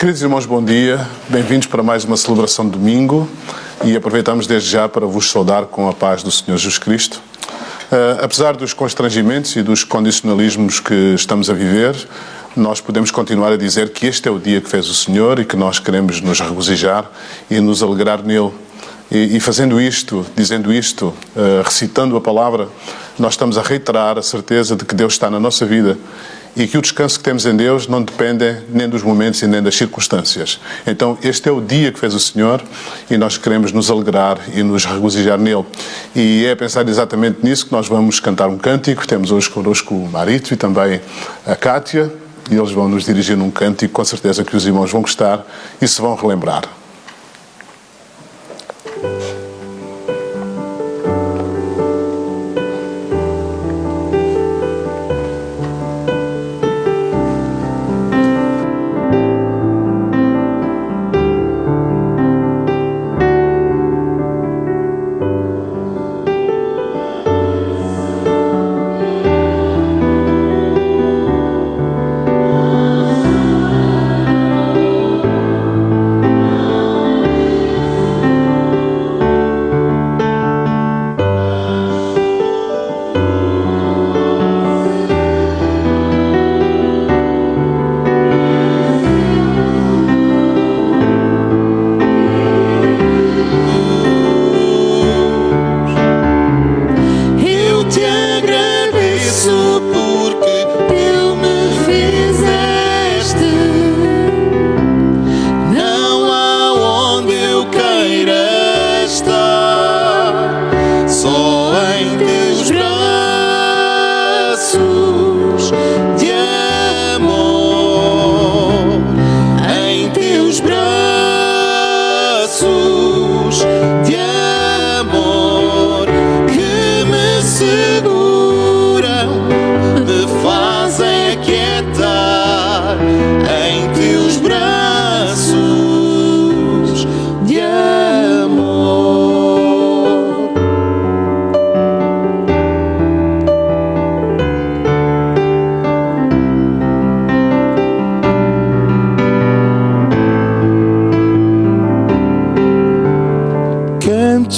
Queridos irmãos, bom dia. Bem-vindos para mais uma celebração de domingo e aproveitamos desde já para vos saudar com a paz do Senhor Jesus Cristo. Apesar dos constrangimentos e dos condicionalismos que estamos a viver, nós podemos continuar a dizer que este é o dia que fez o Senhor e que nós queremos nos regozijar e nos alegrar nele. E fazendo isto, dizendo isto, recitando a palavra, nós estamos a reiterar a certeza de que Deus está na nossa vida e que o descanso que temos em Deus não depende nem dos momentos e nem das circunstâncias. Então, este é o dia que fez o Senhor e nós queremos nos alegrar e nos regozijar nele. E é a pensar exatamente nisso que nós vamos cantar um cântico. Temos hoje connosco o Marito e também a Cátia, e eles vão nos dirigir num cântico, com certeza que os irmãos vão gostar e se vão relembrar.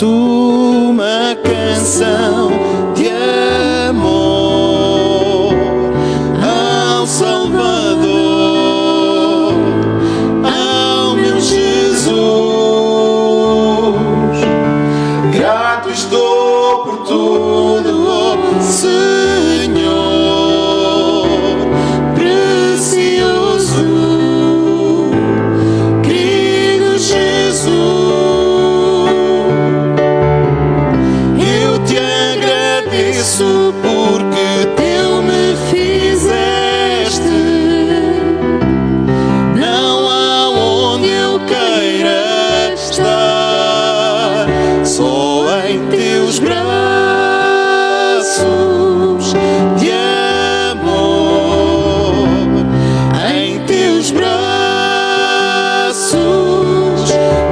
Uma canção de amor ao Salvador, ao meu Jesus. Grato estou por tudo, oh Senhor, precioso, querido Jesus. Porque tu me fizeste, não há onde eu queira estar, só em teus braços de amor, em teus braços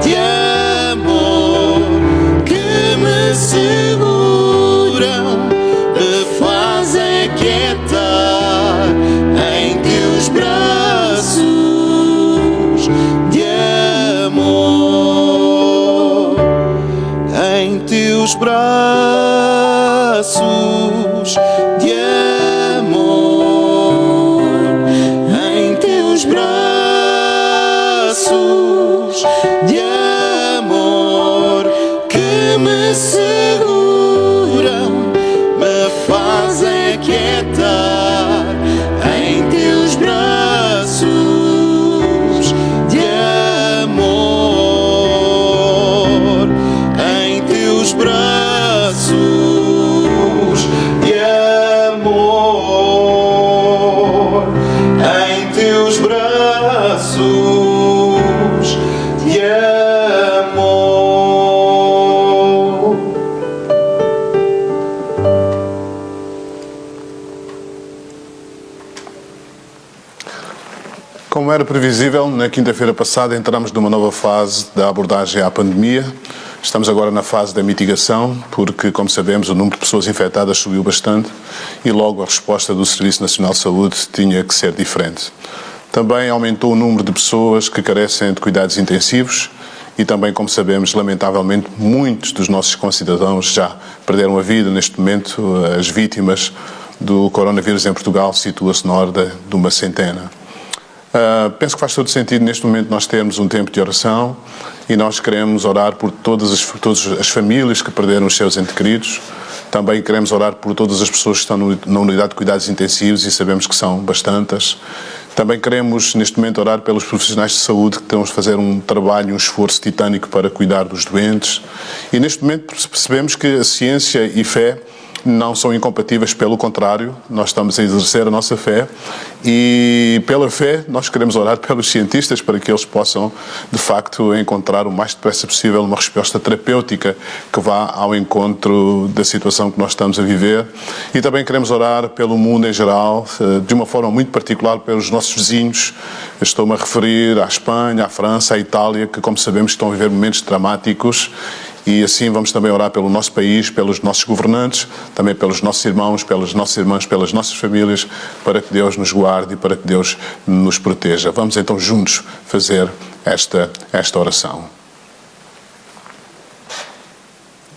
de amor que me seguram, fazem quietar em teus braços de amor, em teus braços de amor, em teus braços de amor que me seguram, me fazem quietar em teus braços de amor, em teus braços de amor, em teus braços de amor. Como era previsível, na quinta-feira passada entramos numa nova fase da abordagem à pandemia. Estamos agora na fase da mitigação, porque, como sabemos, o número de pessoas infectadas subiu bastante e logo a resposta do Serviço Nacional de Saúde tinha que ser diferente. Também aumentou o número de pessoas que carecem de cuidados intensivos e também, como sabemos, lamentavelmente, muitos dos nossos concidadãos já perderam a vida. Neste momento, as vítimas do coronavírus em Portugal situa-se na ordem de uma centena. Penso que faz todo sentido neste momento nós termos um tempo de oração e nós queremos orar por todas as famílias que perderam os seus entes queridos. Também queremos orar por todas as pessoas que estão na unidade de cuidados intensivos e sabemos que são bastantes. Também queremos neste momento orar pelos profissionais de saúde que estão a fazer um trabalho, um esforço titânico para cuidar dos doentes. E neste momento percebemos que a ciência e fé não são incompatíveis, pelo contrário, nós estamos a exercer a nossa fé e pela fé nós queremos orar pelos cientistas para que eles possam de facto encontrar o mais depressa possível uma resposta terapêutica que vá ao encontro da situação que nós estamos a viver. E também queremos orar pelo mundo em geral, de uma forma muito particular pelos nossos vizinhos. Estou-me a referir à Espanha, à França, à Itália, que, como sabemos, estão a viver momentos dramáticos. E assim vamos também orar pelo nosso país, pelos nossos governantes, também pelos nossos irmãos, pelas nossas irmãs, pelas nossas famílias, para que Deus nos guarde e para que Deus nos proteja. Vamos então juntos fazer esta oração.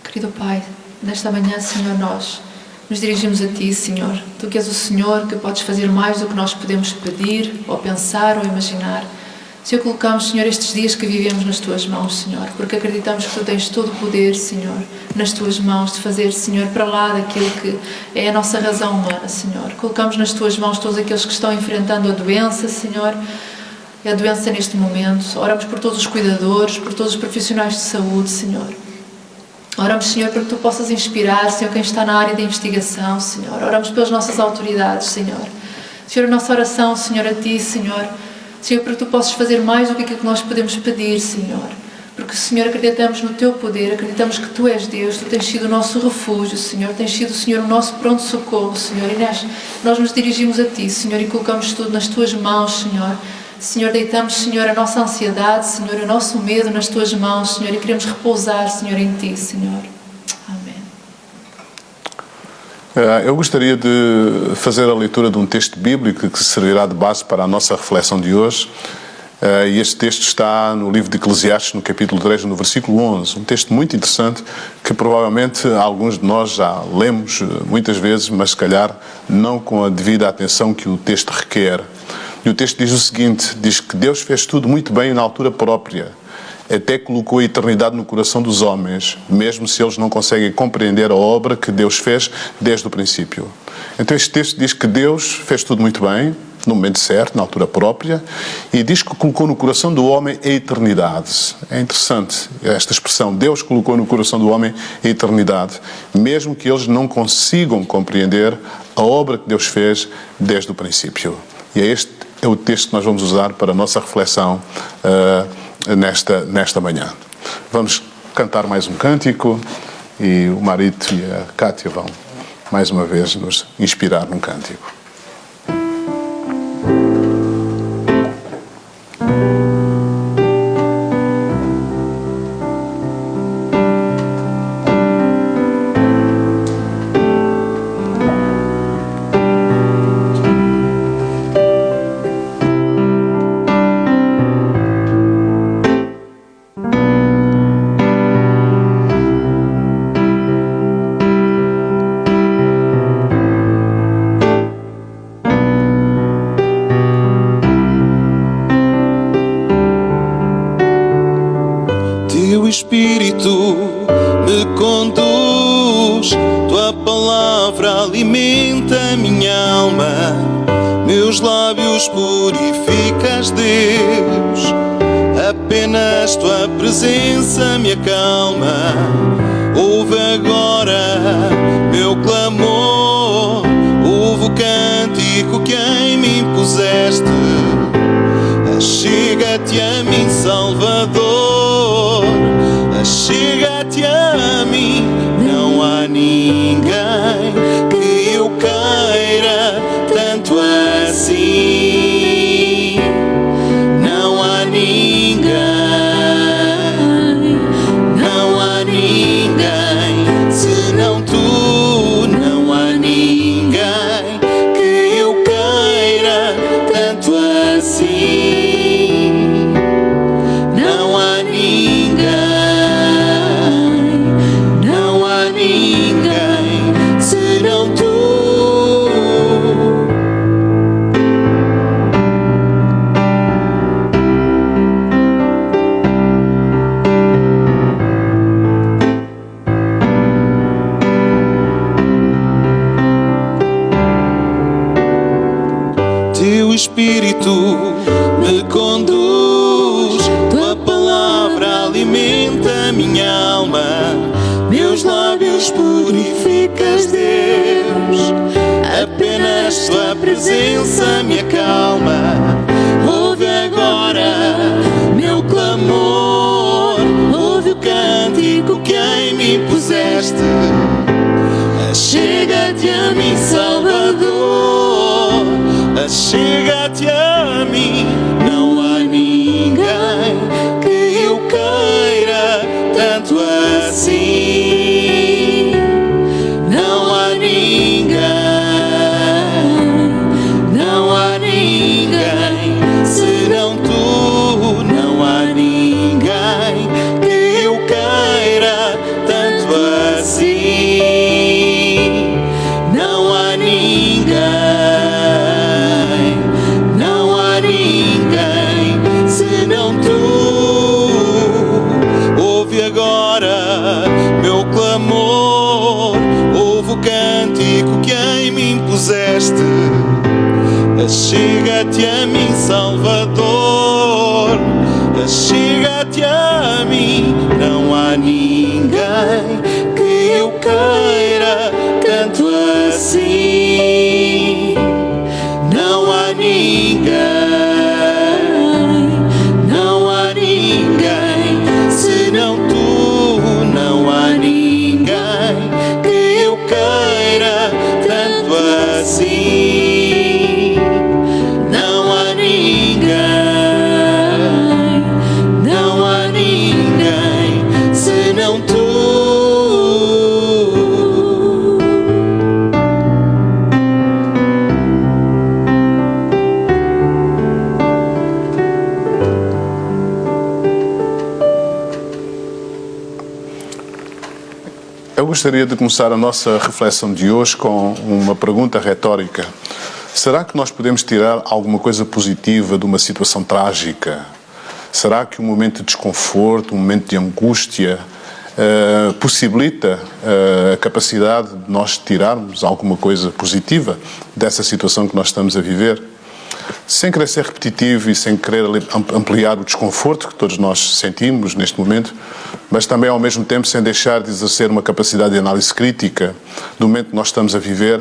Querido Pai, nesta manhã, Senhor, nós nos dirigimos a Ti, Senhor. Tu que és o Senhor que podes fazer mais do que nós podemos pedir, ou pensar, ou imaginar. Senhor, colocamos, Senhor, estes dias que vivemos nas Tuas mãos, Senhor, porque acreditamos que Tu tens todo o poder, Senhor, nas Tuas mãos, de fazer, Senhor, para lá daquilo que é a nossa razão humana, Senhor. Colocamos nas Tuas mãos todos aqueles que estão enfrentando a doença, Senhor, a doença neste momento. Oramos por todos os cuidadores, por todos os profissionais de saúde, Senhor. Oramos, Senhor, para que Tu possas inspirar, Senhor, quem está na área da investigação, Senhor. Oramos pelas nossas autoridades, Senhor. Senhor, a nossa oração, Senhor, a Ti, Senhor, para que Tu possas fazer mais do que aquilo que nós podemos pedir, Senhor. Porque, Senhor, acreditamos no Teu poder, acreditamos que Tu és Deus, Tu tens sido o nosso refúgio, Senhor, tens sido, Senhor, o nosso pronto-socorro, Senhor. E nós nos dirigimos a Ti, Senhor, e colocamos tudo nas Tuas mãos, Senhor. Senhor, deitamos, Senhor, a nossa ansiedade, Senhor, o nosso medo nas Tuas mãos, Senhor, e queremos repousar, Senhor, em Ti, Senhor. Eu gostaria de fazer a leitura de um texto bíblico que servirá de base para a nossa reflexão de hoje. E este texto está no livro de Eclesiastes, no capítulo 3, no versículo 11. Um texto muito interessante que provavelmente alguns de nós já lemos muitas vezes, mas se calhar não com a devida atenção que o texto requer. E o texto diz o seguinte, diz que Deus fez tudo muito bem na altura própria. Até colocou a eternidade no coração dos homens, mesmo se eles não conseguem compreender a obra que Deus fez desde o princípio. Então este texto diz que Deus fez tudo muito bem, no momento certo, na altura própria, e diz que colocou no coração do homem a eternidade. É interessante esta expressão, Deus colocou no coração do homem a eternidade, mesmo que eles não consigam compreender a obra que Deus fez desde o princípio. E este é o texto que nós vamos usar para a nossa reflexão nesta manhã. Vamos cantar mais um cântico e o Marito e a Cátia vão mais uma vez nos inspirar num cântico. Espírito me conduz, Tua palavra alimenta minha alma, meus lábios purificas, Deus. Apenas Tua presença me acalma. Ouve agora meu clamor, ouve o cântico que em mim puseste. Chega-te a mim, Salvador. Chega-te a mim, não há ninguém que eu queira tanto assim. Não há ninguém, não há ninguém, senão Tu. Não há ninguém que eu queira tanto assim. Espírito me conduz. Tua palavra alimenta minha alma, meus lábios purificas, Deus. Apenas tua presença me acalma. Ouve agora meu clamor, ouve o cântico que em mim puseste. Chega-te a mim, Salvador, chega-te a mim. Não há ninguém que eu queira tanto assim. Não há ninguém, não há ninguém senão tu. Não há ninguém que eu queira tanto assim. Não há ninguém, não há ninguém senão tu. Ouve agora meu clamor, ouve o cântico que em mim puseste. Chega-te a mim, Salvador, chega-te a mim. Não há ninguém que eu queira tanto assim. Não há ninguém, não há ninguém senão tu. Não há ninguém que eu queira tanto assim. Não há ninguém, não há ninguém senão tu. Eu gostaria de começar a nossa reflexão de hoje com uma pergunta retórica. Será que nós podemos tirar alguma coisa positiva de uma situação trágica? Será que um momento de desconforto, um momento de angústia, possibilita a capacidade de nós tirarmos alguma coisa positiva dessa situação que nós estamos a viver? Sem querer ser repetitivo e sem querer ampliar o desconforto que todos nós sentimos neste momento, mas também ao mesmo tempo sem deixar de exercer uma capacidade de análise crítica do momento que nós estamos a viver,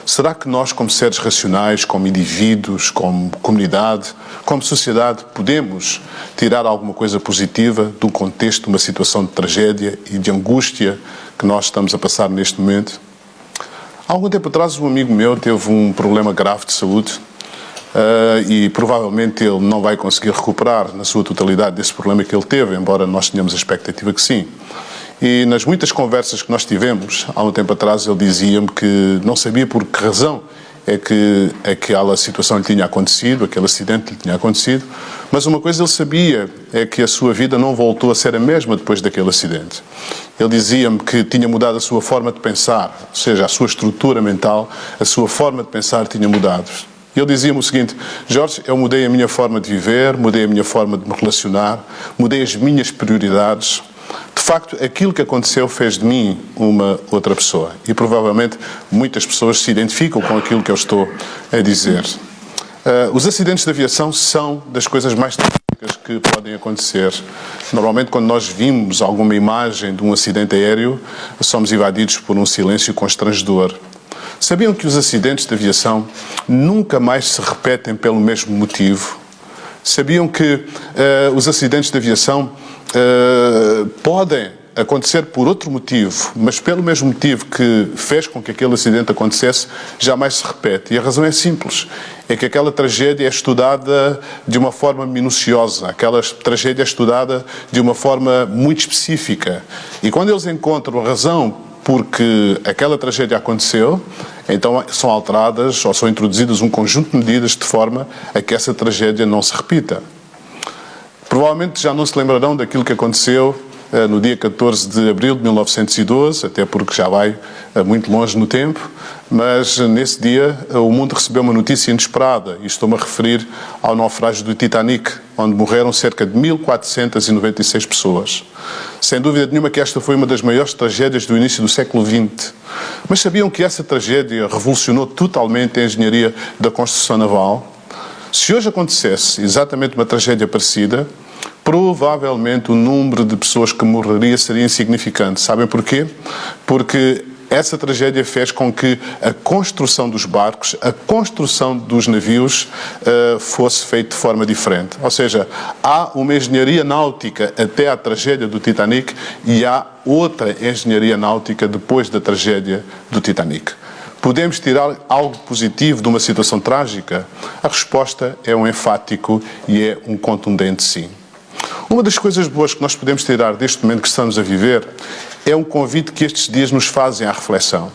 será que nós, como seres racionais, como indivíduos, como comunidade, como sociedade, podemos tirar alguma coisa positiva de um contexto, de uma situação de tragédia e de angústia que nós estamos a passar neste momento? Há algum tempo atrás, um amigo meu teve um problema grave de saúde e provavelmente ele não vai conseguir recuperar na sua totalidade desse problema que ele teve, embora nós tenhamos a expectativa que sim. E nas muitas conversas que nós tivemos, há um tempo atrás, ele dizia-me que não sabia por que razão é que aquela situação lhe tinha acontecido, aquele acidente lhe tinha acontecido, mas uma coisa ele sabia, é que a sua vida não voltou a ser a mesma depois daquele acidente. Ele dizia-me que tinha mudado a sua forma de pensar, ou seja, a sua estrutura mental, a sua forma de pensar tinha mudado. Ele dizia-me o seguinte: Jorge, eu mudei a minha forma de viver, mudei a minha forma de me relacionar, mudei as minhas prioridades. De facto, aquilo que aconteceu fez de mim uma outra pessoa. E provavelmente muitas pessoas se identificam com aquilo que eu estou a dizer. Os acidentes de aviação são das coisas mais trágicas que podem acontecer. Normalmente, quando nós vimos alguma imagem de um acidente aéreo, somos invadidos por um silêncio constrangedor. Sabiam que os acidentes de aviação nunca mais se repetem pelo mesmo motivo? Sabiam que os acidentes de aviação podem acontecer por outro motivo, mas pelo mesmo motivo que fez com que aquele acidente acontecesse, jamais se repete. E a razão é simples, é que aquela tragédia é estudada de uma forma minuciosa, aquela tragédia é estudada de uma forma muito específica. E quando eles encontram a razão porque aquela tragédia aconteceu, então são alteradas ou são introduzidas um conjunto de medidas de forma a que essa tragédia não se repita. Provavelmente já não se lembrarão daquilo que aconteceu no dia 14 de abril de 1912, até porque já vai muito longe no tempo, mas nesse dia o mundo recebeu uma notícia inesperada, e estou-me a referir ao naufrágio do Titanic, onde morreram cerca de 1.496 pessoas. Sem dúvida nenhuma que esta foi uma das maiores tragédias do início do século XX. Mas sabiam que essa tragédia revolucionou totalmente a engenharia da construção naval? Se hoje acontecesse exatamente uma tragédia parecida, provavelmente o número de pessoas que morreria seria insignificante. Sabem porquê? Porque essa tragédia fez com que a construção dos barcos, a construção dos navios fosse feita de forma diferente. Ou seja, há uma engenharia náutica até à tragédia do Titanic e há outra engenharia náutica depois da tragédia do Titanic. Podemos tirar algo positivo de uma situação trágica? A resposta é um enfático e é um contundente sim. Uma das coisas boas que nós podemos tirar deste momento que estamos a viver é um convite que estes dias nos fazem à reflexão.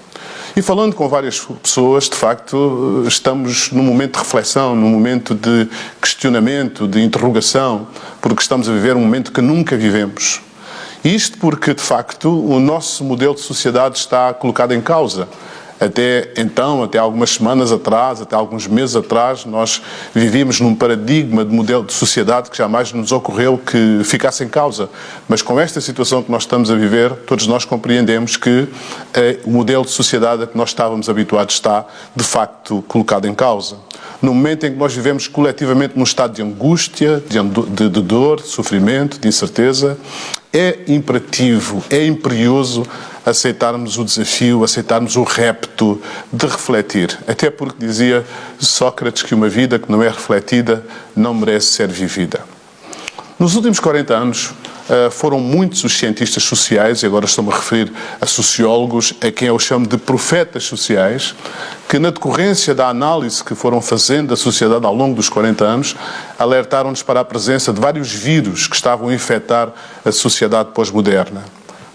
E falando com várias pessoas, de facto, estamos num momento de reflexão, num momento de questionamento, de interrogação, porque estamos a viver um momento que nunca vivemos. Isto porque, de facto, o nosso modelo de sociedade está colocado em causa. Até então, até algumas semanas atrás, até alguns meses atrás, nós vivíamos num paradigma de modelo de sociedade que jamais nos ocorreu que ficasse em causa. Mas com esta situação que nós estamos a viver, todos nós compreendemos que o modelo de sociedade a que nós estávamos habituados está, de facto, colocado em causa. No momento em que nós vivemos coletivamente num estado de angústia, de dor, de sofrimento, de incerteza, é imperativo, é imperioso aceitarmos o desafio, aceitarmos o repto de refletir. Até porque dizia Sócrates que uma vida que não é refletida não merece ser vivida. Nos últimos 40 anos foram muitos os cientistas sociais, e agora estou-me a referir a sociólogos, a quem eu chamo de profetas sociais, que na decorrência da análise que foram fazendo da sociedade ao longo dos 40 anos, alertaram-nos para a presença de vários vírus que estavam a infectar a sociedade pós-moderna.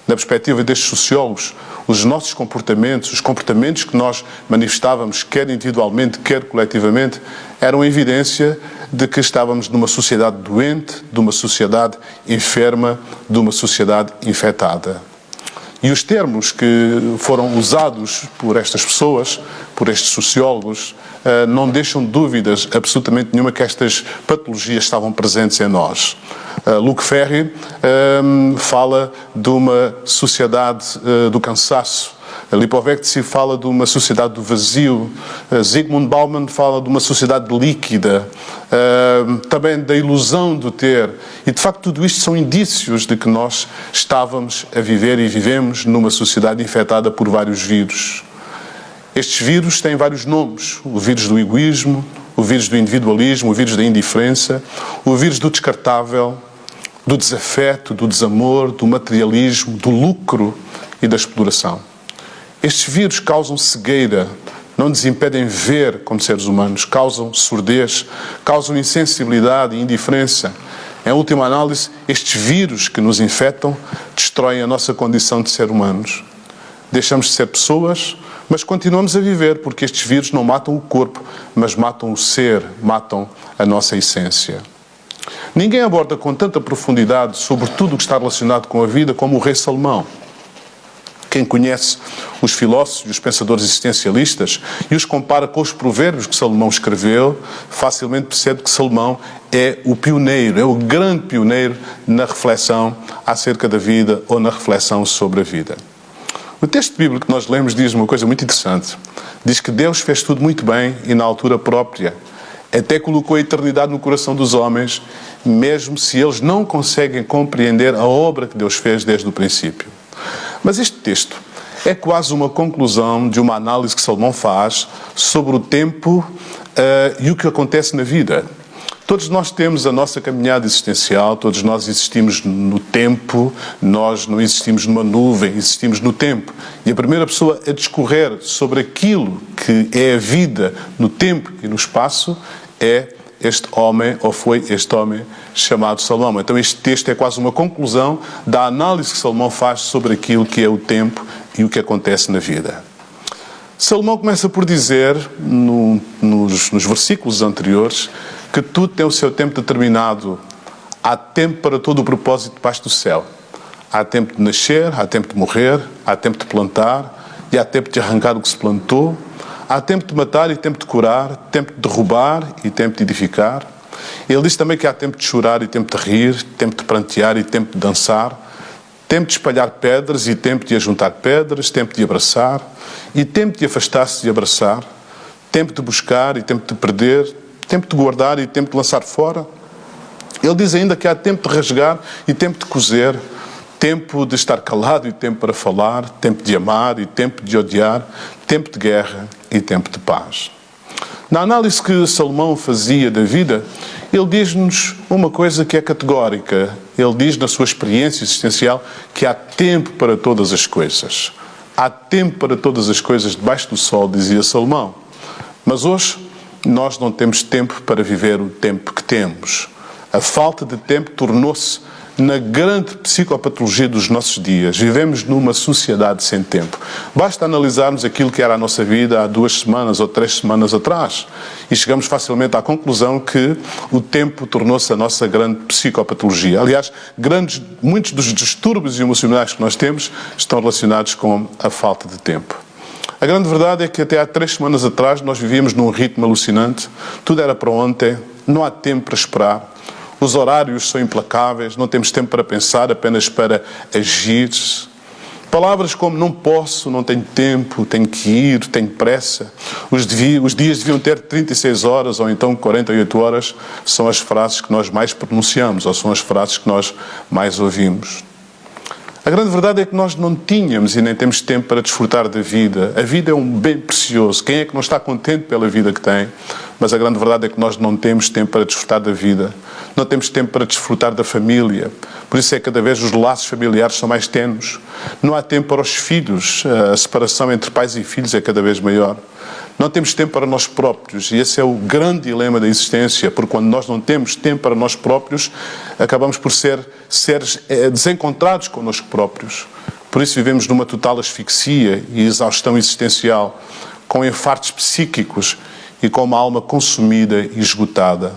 Na perspectiva destes sociólogos, os nossos comportamentos, os comportamentos que nós manifestávamos, quer individualmente, quer coletivamente, eram evidência de que estávamos numa sociedade doente, de uma sociedade enferma, de uma sociedade infectada. E os termos que foram usados por estas pessoas, por estes sociólogos, não deixam dúvidas absolutamente nenhuma que estas patologias estavam presentes em nós. Luc Ferry fala de uma sociedade do cansaço. Lipovetsky fala de uma sociedade do vazio. Zygmunt Bauman fala de uma sociedade líquida. Também da ilusão do ter. E, de facto, tudo isto são indícios de que nós estávamos a viver e vivemos numa sociedade infectada por vários vírus. Estes vírus têm vários nomes. O vírus do egoísmo, o vírus do individualismo, o vírus da indiferença, o vírus do descartável, do desafeto, do desamor, do materialismo, do lucro e da exploração. Estes vírus causam cegueira, não nos impedem ver como seres humanos, causam surdez, causam insensibilidade e indiferença. Em última análise, estes vírus que nos infectam destroem a nossa condição de ser humanos. Deixamos de ser pessoas, mas continuamos a viver, porque estes vírus não matam o corpo, mas matam o ser, matam a nossa essência. Ninguém aborda com tanta profundidade sobre tudo o que está relacionado com a vida como o rei Salomão. Quem conhece os filósofos e os pensadores existencialistas e os compara com os provérbios que Salomão escreveu, facilmente percebe que Salomão é o pioneiro, é o grande pioneiro na reflexão acerca da vida ou na reflexão sobre a vida. O texto bíblico que nós lemos diz uma coisa muito interessante. Diz que Deus fez tudo muito bem e na altura própria. Até colocou a eternidade no coração dos homens, mesmo se eles não conseguem compreender a obra que Deus fez desde o princípio. Mas este texto é quase uma conclusão de uma análise que Salomão faz sobre o tempo e o que acontece na vida. Todos nós temos a nossa caminhada existencial, todos nós existimos no tempo, nós não existimos numa nuvem, existimos no tempo. E a primeira pessoa a discorrer sobre aquilo que é a vida no tempo e no espaço é este homem, ou foi este homem chamado Salomão. Então este texto é quase uma conclusão da análise que Salomão faz sobre aquilo que é o tempo e o que acontece na vida. Salomão começa por dizer, nos versículos anteriores, que tudo tem o seu tempo determinado. Há tempo para todo o propósito debaixo do céu. Há tempo de nascer, há tempo de morrer, há tempo de plantar e há tempo de arrancar o que se plantou. Há tempo de matar e tempo de curar, tempo de derrubar e tempo de edificar. Ele diz também que há tempo de chorar e tempo de rir, tempo de prantear e tempo de dançar, tempo de espalhar pedras e tempo de ajuntar pedras, tempo de abraçar e tempo de afastar-se de abraçar, tempo de buscar e tempo de perder, tempo de guardar e tempo de lançar fora. Ele diz ainda que há tempo de rasgar e tempo de coser, tempo de estar calado e tempo para falar, tempo de amar e tempo de odiar, tempo de guerra e tempo de paz. Na análise que Salomão fazia da vida, ele diz-nos uma coisa que é categórica. Ele diz na sua experiência existencial que há tempo para todas as coisas. Há tempo para todas as coisas debaixo do sol, dizia Salomão. Mas hoje nós não temos tempo para viver o tempo que temos. A falta de tempo tornou-se na grande psicopatologia dos nossos dias. Vivemos numa sociedade sem tempo. Basta analisarmos aquilo que era a nossa vida há 2 semanas ou 3 semanas atrás e chegamos facilmente à conclusão que o tempo tornou-se a nossa grande psicopatologia. Aliás, muitos dos distúrbios emocionais que nós temos estão relacionados com a falta de tempo. A grande verdade é que até há 3 semanas atrás nós vivíamos num ritmo alucinante. Tudo era para ontem, não há tempo para esperar. Os horários são implacáveis, não temos tempo para pensar, apenas para agir. Palavras como não posso, não tenho tempo, tenho que ir, tenho pressa. Os dias deviam ter 36 horas ou então 48 horas são as frases que nós mais pronunciamos ou são as frases que nós mais ouvimos. A grande verdade é que nós não tínhamos e nem temos tempo para desfrutar da vida. A vida é um bem precioso. Quem é que não está contente pela vida que tem? Mas a grande verdade é que nós não temos tempo para desfrutar da vida. Não temos tempo para desfrutar da família. Por isso é que cada vez os laços familiares são mais tenues. Não há tempo para os filhos. A separação entre pais e filhos é cada vez maior. Não temos tempo para nós próprios. E esse é o grande dilema da existência. Porque quando nós não temos tempo para nós próprios, acabamos por ser seres desencontrados connosco próprios. Por isso vivemos numa total asfixia e exaustão existencial, com infartos psíquicos e com uma alma consumida e esgotada.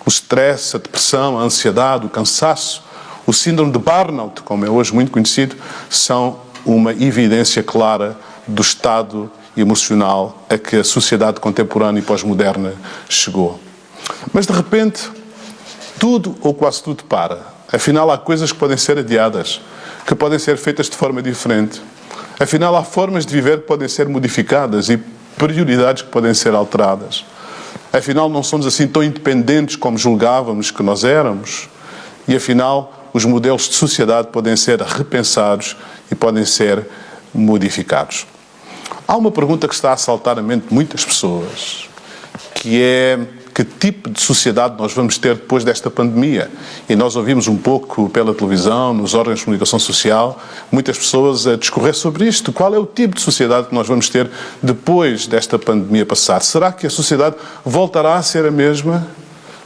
O stress, a depressão, a ansiedade, o cansaço, o síndrome de burnout, como é hoje muito conhecido, são uma evidência clara do estado emocional a que a sociedade contemporânea e pós-moderna chegou. Mas de repente, tudo ou quase tudo para. Afinal, há coisas que podem ser adiadas, que podem ser feitas de forma diferente. Afinal, há formas de viver que podem ser modificadas e prioridades que podem ser alteradas. Afinal, não somos assim tão independentes como julgávamos que nós éramos. E afinal, os modelos de sociedade podem ser repensados e podem ser modificados. Há uma pergunta que está a saltar a mente de muitas pessoas, que é: que tipo de sociedade nós vamos ter depois desta pandemia? E nós ouvimos um pouco pela televisão, nos órgãos de comunicação social, muitas pessoas a discorrer sobre isto. Qual é o tipo de sociedade que nós vamos ter depois desta pandemia passar? Será que a sociedade voltará a ser a mesma?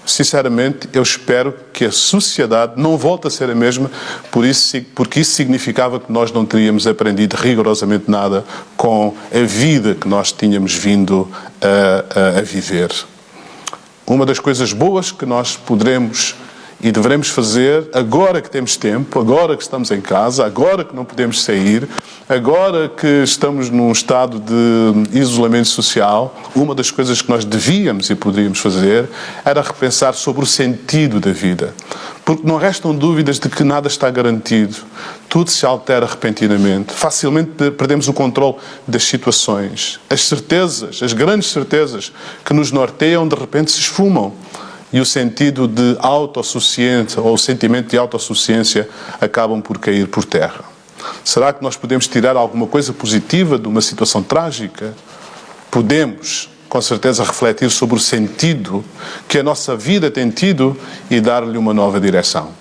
Sinceramente, eu espero que a sociedade não volte a ser a mesma, porque isso significava que nós não teríamos aprendido rigorosamente nada com a vida que nós tínhamos vindo a viver. Uma das coisas boas que nós poderemos e devemos fazer, agora que temos tempo, agora que estamos em casa, agora que não podemos sair, agora que estamos num estado de isolamento social, uma das coisas que nós devíamos e poderíamos fazer era repensar sobre o sentido da vida. Porque não restam dúvidas de que nada está garantido. Tudo se altera repentinamente. Facilmente perdemos o controle das situações. As certezas, as grandes certezas que nos norteiam, de repente se esfumam. E o sentido de autossuficiência ou o sentimento de autossuficiência acabam por cair por terra. Será que nós podemos tirar alguma coisa positiva de uma situação trágica? Podemos, com certeza, refletir sobre o sentido que a nossa vida tem tido e dar-lhe uma nova direção.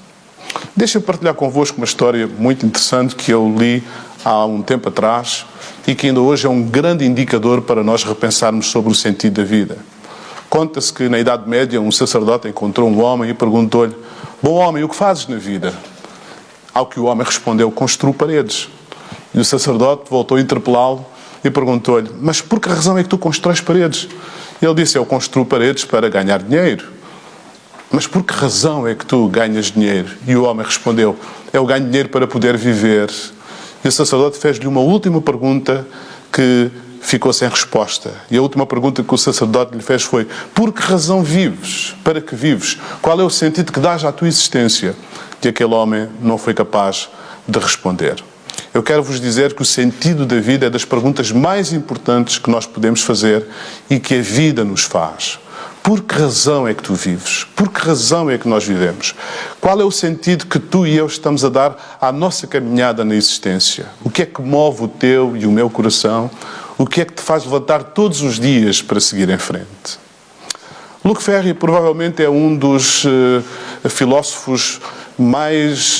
Deixa-me partilhar convosco uma história muito interessante que eu li há um tempo atrás e que ainda hoje é um grande indicador para nós repensarmos sobre o sentido da vida. Conta-se que, na Idade Média, um sacerdote encontrou um homem e perguntou-lhe: "Bom homem, o que fazes na vida?" Ao que o homem respondeu: "Construo paredes." E o sacerdote voltou a interpelá-lo e perguntou-lhe: "Mas por que razão é que tu constróis paredes?" Ele disse: "Eu construo paredes para ganhar dinheiro." "Mas por que razão é que tu ganhas dinheiro?" E o homem respondeu: "Eu ganho dinheiro para poder viver." E o sacerdote fez-lhe uma última pergunta que ficou sem resposta. E a última pergunta que o sacerdote lhe fez foi: "Por que razão vives? Para que vives? Qual é o sentido que dás à tua existência?" E aquele homem não foi capaz de responder. Eu quero vos dizer que o sentido da vida é das perguntas mais importantes que nós podemos fazer e que a vida nos faz. Por que razão é que tu vives? Por que razão é que nós vivemos? Qual é o sentido que tu e eu estamos a dar à nossa caminhada na existência? O que é que move o teu e o meu coração? O que é que te faz levantar todos os dias para seguir em frente? Luc Ferry provavelmente é um dos filósofos mais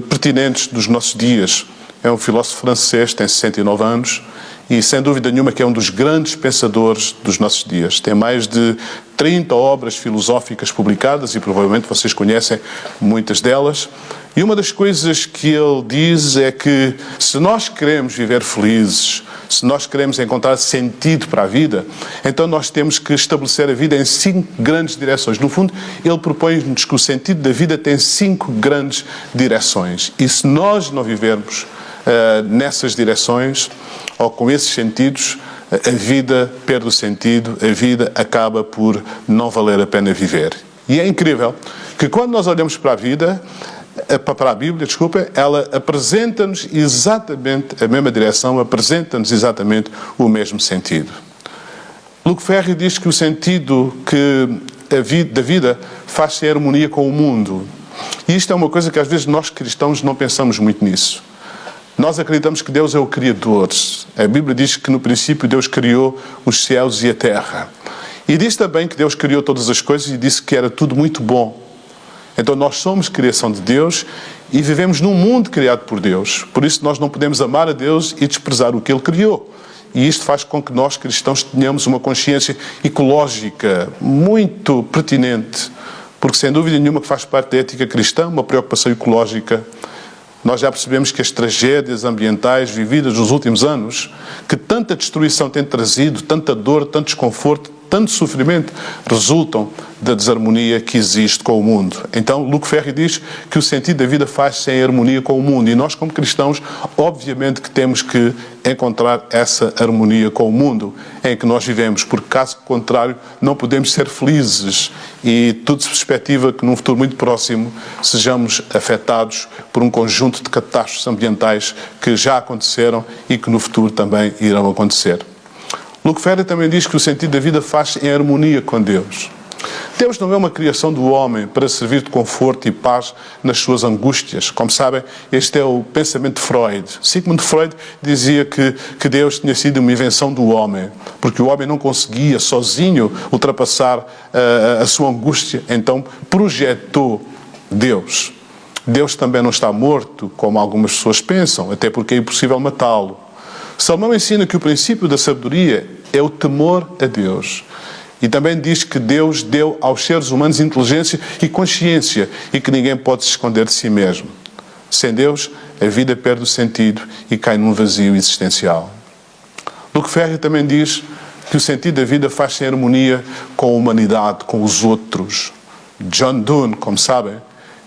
pertinentes dos nossos dias. É um filósofo francês, tem 69 anos e, sem dúvida nenhuma, que é um dos grandes pensadores dos nossos dias. Tem mais de 30 obras filosóficas publicadas e provavelmente vocês conhecem muitas delas. E uma das coisas que ele diz é que se nós queremos viver felizes, se nós queremos encontrar sentido para a vida, então nós temos que estabelecer a vida em 5 grandes direções. No fundo, ele propõe-nos que o sentido da vida tem 5 grandes direções. E se nós não vivermos nessas direções, ou com esses sentidos, a vida perde o sentido, a vida acaba por não valer a pena viver. E é incrível que quando nós olhamos para a vida, para a Bíblia, ela apresenta-nos exatamente a mesma direção, apresenta-nos exatamente o mesmo sentido. Luc Ferry diz que o sentido da vida faz-se em harmonia com o mundo. E isto é uma coisa que às vezes nós cristãos não pensamos muito nisso. Nós acreditamos que Deus é o Criador. A Bíblia diz que no princípio Deus criou os céus e a terra. E diz também que Deus criou todas as coisas e disse que era tudo muito bom. Então nós somos criação de Deus e vivemos num mundo criado por Deus. Por isso nós não podemos amar a Deus e desprezar o que Ele criou. E isto faz com que nós cristãos tenhamos uma consciência ecológica muito pertinente. Porque sem dúvida nenhuma que faz parte da ética cristã, uma preocupação ecológica. Nós já percebemos que as tragédias ambientais vividas nos últimos anos, que tanta destruição têm trazido, tanta dor, tanto desconforto, tanto sofrimento, resultam da desarmonia que existe com o mundo. Então, Luc Ferry diz que o sentido da vida faz-se em harmonia com o mundo. E nós, como cristãos, obviamente que temos que encontrar essa harmonia com o mundo em que nós vivemos, porque caso contrário, não podemos ser felizes e tudo se perspectiva que num futuro muito próximo sejamos afetados por um conjunto de catástrofes ambientais que já aconteceram e que no futuro também irão acontecer. Luc Ferry também diz que o sentido da vida faz-se em harmonia com Deus. Deus não é uma criação do homem para servir de conforto e paz nas suas angústias. Como sabem, este é o pensamento de Freud. Sigmund Freud dizia que Deus tinha sido uma invenção do homem, porque o homem não conseguia sozinho ultrapassar a sua angústia, então projetou Deus. Deus também não está morto, como algumas pessoas pensam, até porque é impossível matá-lo. Salomão ensina que o princípio da sabedoria é o temor a Deus. E também diz que Deus deu aos seres humanos inteligência e consciência e que ninguém pode se esconder de si mesmo. Sem Deus, a vida perde o sentido e cai num vazio existencial. Luc Ferry também diz que o sentido da vida faz-se em harmonia com a humanidade, com os outros. John Donne, como sabem,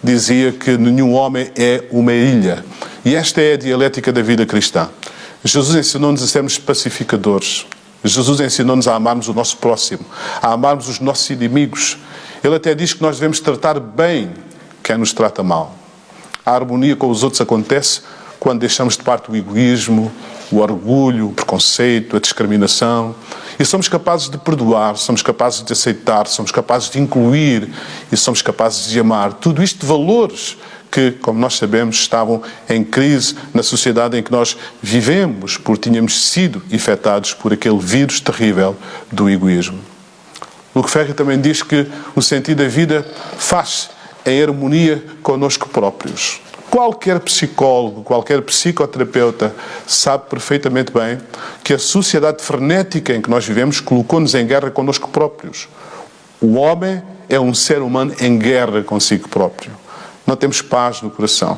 dizia que nenhum homem é uma ilha. E esta é a dialética da vida cristã. Jesus ensinou-nos a sermos pacificadores. Jesus ensinou-nos a amarmos o nosso próximo, a amarmos os nossos inimigos. Ele até diz que nós devemos tratar bem quem nos trata mal. A harmonia com os outros acontece quando deixamos de parte o egoísmo, o orgulho, o preconceito, a discriminação. E somos capazes de perdoar, somos capazes de aceitar, somos capazes de incluir e somos capazes de amar. Tudo isto de valores que, como nós sabemos, estavam em crise na sociedade em que nós vivemos, porque tínhamos sido infectados por aquele vírus terrível do egoísmo. Luc Ferry também diz que o sentido da vida faz em harmonia connosco próprios. Qualquer psicólogo, qualquer psicoterapeuta sabe perfeitamente bem que a sociedade frenética em que nós vivemos colocou-nos em guerra connosco próprios. O homem é um ser humano em guerra consigo próprio. Não temos paz no coração.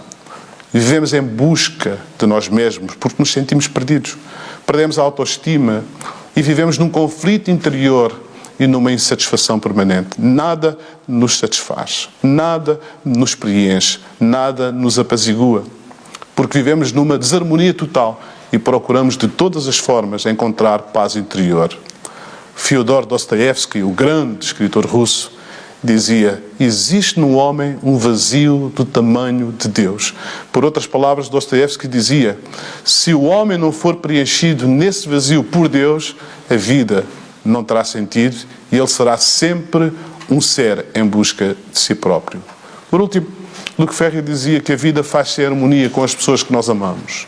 Vivemos em busca de nós mesmos porque nos sentimos perdidos. Perdemos a autoestima e vivemos num conflito interior e numa insatisfação permanente. Nada nos satisfaz, nada nos preenche, nada nos apazigua. Porque vivemos numa desarmonia total e procuramos de todas as formas encontrar paz interior. Fyodor Dostoiévski, o grande escritor russo, dizia: existe no homem um vazio do tamanho de Deus. Por outras palavras, Dostoiévski dizia: se o homem não for preenchido nesse vazio por Deus, a vida não terá sentido e ele será sempre um ser em busca de si próprio. Por último, Luc Ferry dizia que a vida faz-se em harmonia com as pessoas que nós amamos.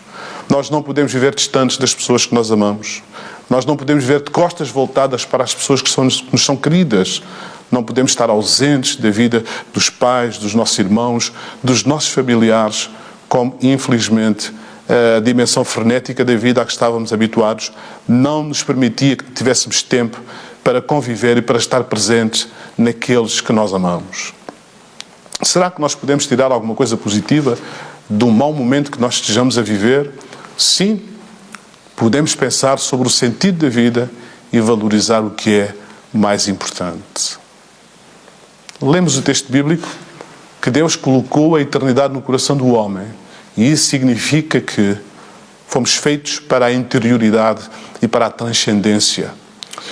Nós não podemos viver distantes das pessoas que nós amamos. Nós não podemos viver de costas voltadas para as pessoas que nos são queridas. Não podemos estar ausentes da vida dos pais, dos nossos irmãos, dos nossos familiares, como, infelizmente, a dimensão frenética da vida a que estávamos habituados não nos permitia que tivéssemos tempo para conviver e para estar presentes naqueles que nós amamos. Será que nós podemos tirar alguma coisa positiva de um mau momento que nós estejamos a viver? Sim, podemos pensar sobre o sentido da vida e valorizar o que é mais importante. Lemos o texto bíblico que Deus colocou a eternidade no coração do homem. E isso significa que fomos feitos para a interioridade e para a transcendência.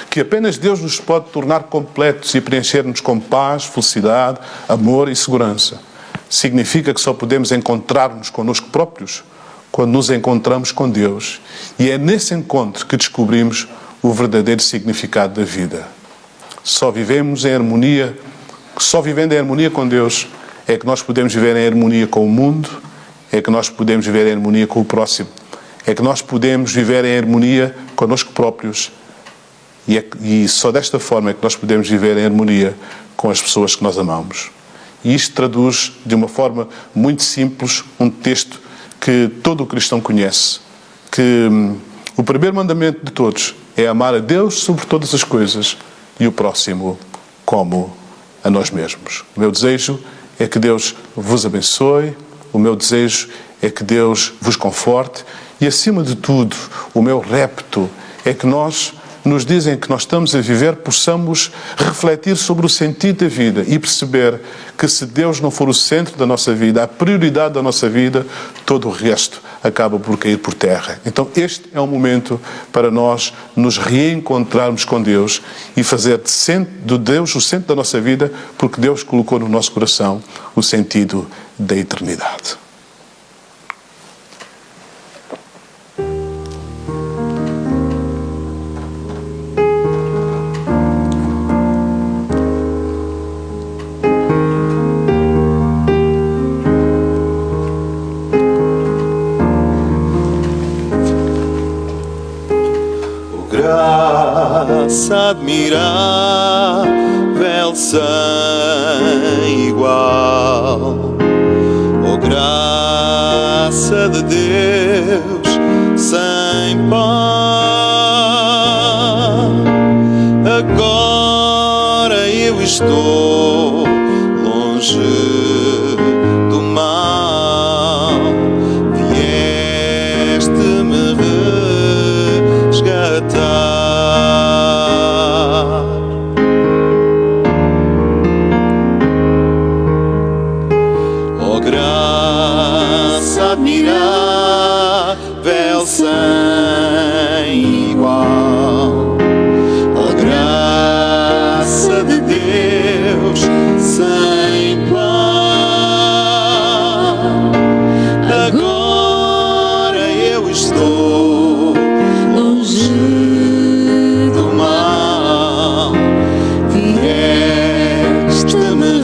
Que apenas Deus nos pode tornar completos e preencher-nos com paz, felicidade, amor e segurança. Significa que só podemos encontrar-nos connosco próprios quando nos encontramos com Deus. E é nesse encontro que descobrimos o verdadeiro significado da vida. Só vivendo em harmonia com Deus é que nós podemos viver em harmonia com o mundo, é que nós podemos viver em harmonia com o próximo, é que nós podemos viver em harmonia connosco próprios e só desta forma é que nós podemos viver em harmonia com as pessoas que nós amamos. E isto traduz de uma forma muito simples um texto que todo o cristão conhece, que o primeiro mandamento de todos é amar a Deus sobre todas as coisas e o próximo como a nós mesmos. O meu desejo é que Deus vos abençoe, o meu desejo é que Deus vos conforte e, acima de tudo, o meu repto é que nós, nos dizem que nós estamos a viver, possamos refletir sobre o sentido da vida e perceber que se Deus não for o centro da nossa vida, a prioridade da nossa vida, todo o resto acaba por cair por terra. Então este é o momento para nós nos reencontrarmos com Deus e fazer de Deus o centro da nossa vida, porque Deus colocou no nosso coração o sentido da eternidade. Graça admirável sem igual, oh graça de Deus sem par. Agora eu estou longe do mal, vieste-me resgatar. Oh graça admirável sem igual, oh graça de Deus sem par. Agora eu estou longe do mal, vieste-me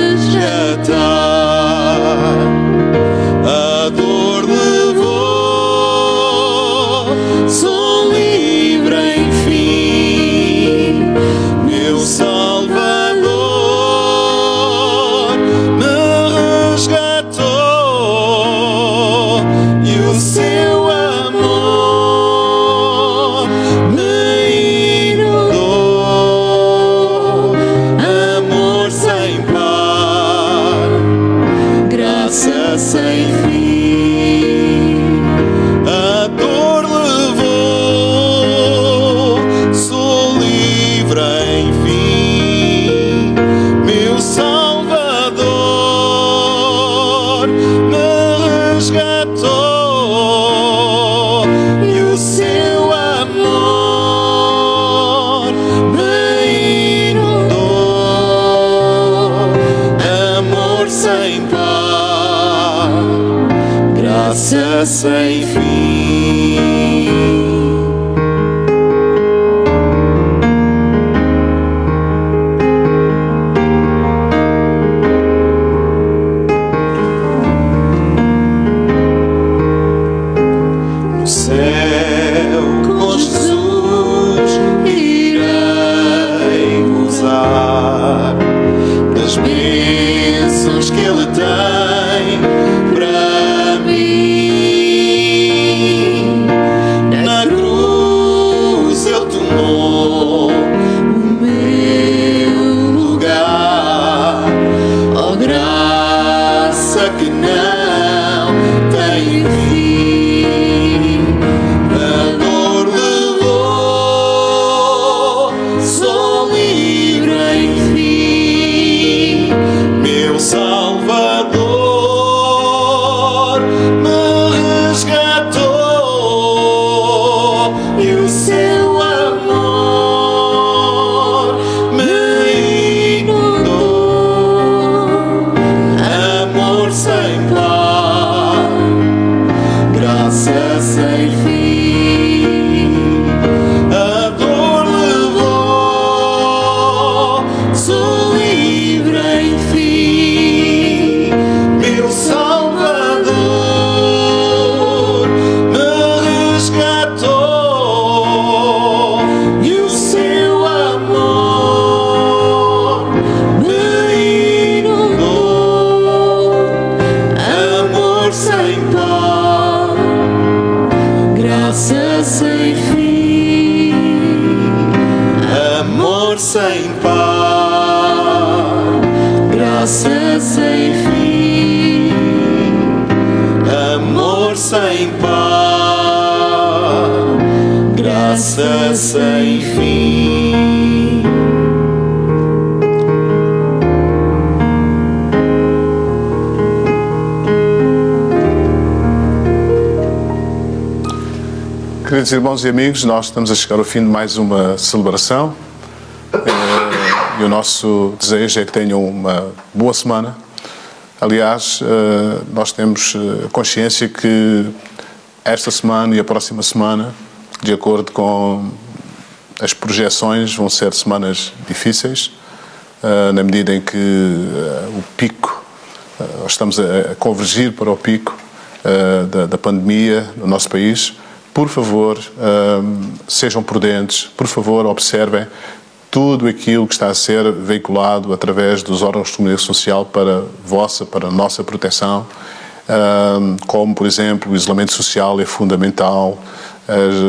resgatar. A dor levou, sou livre enfim, meu Salvador me resgatou e o seu amor me inundou. Amor sem par, graça sem fim. A dor levou, sou livre enfim, meu Salvador me resgatou e o seu amor me inundou. Amor sem par, graça sem fim. que Ele tem para mim. Na cruz Ele tomou o meu lugar. Oh, graça que não tem fim. A dor levou, sou livre enfim. Meu Salvador me resgatou e o seu amor me inundou. Amor sem par, graça sem fim. A dor levou, sou livre enfim. Meu Salvador me resgatou e o seu amor me inundou. Amor sem par, graça sem fim. Amor sem par, graça sem fim. Amor sem par, graça sem fim. Queridos irmãos e amigos, nós estamos a chegar ao fim de mais uma celebração e o nosso desejo é que tenham uma boa semana. Aliás, nós temos consciência que esta semana e a próxima semana, de acordo com as projeções, vão ser semanas difíceis, na medida em que o pico, estamos a convergir para o pico da pandemia no nosso país. Por favor, sejam prudentes, por favor, observem tudo aquilo que está a ser veiculado através dos órgãos de comunicação social para a nossa proteção, como, por exemplo, o isolamento social é fundamental,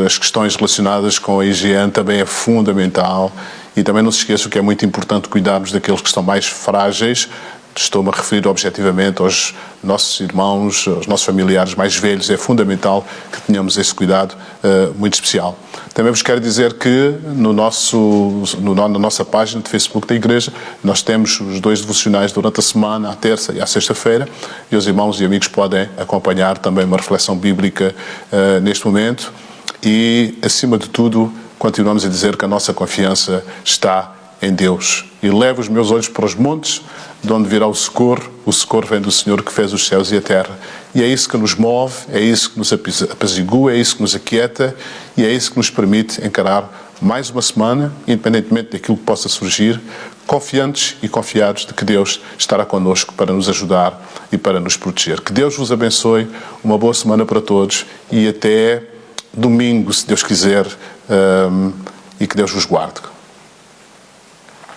as questões relacionadas com a higiene também é fundamental e também não se esqueçam que é muito importante cuidarmos daqueles que estão mais frágeis. Estou-me a referir objetivamente aos nossos irmãos, aos nossos familiares mais velhos. É fundamental que tenhamos esse cuidado muito especial. Também vos quero dizer que na nossa página de Facebook da Igreja nós temos os 2 devocionais durante a semana, à terça e à sexta-feira, e os irmãos e amigos podem acompanhar também uma reflexão bíblica neste momento. E, acima de tudo, continuamos a dizer que a nossa confiança está em Deus. E levo os meus olhos para os montes, de onde virá o socorro vem do Senhor que fez os céus e a terra. E é isso que nos move, é isso que nos apazigua, é isso que nos aquieta e é isso que nos permite encarar mais uma semana, independentemente daquilo que possa surgir, confiantes e confiados de que Deus estará connosco para nos ajudar e para nos proteger. Que Deus vos abençoe, uma boa semana para todos e até domingo, se Deus quiser, e que Deus vos guarde.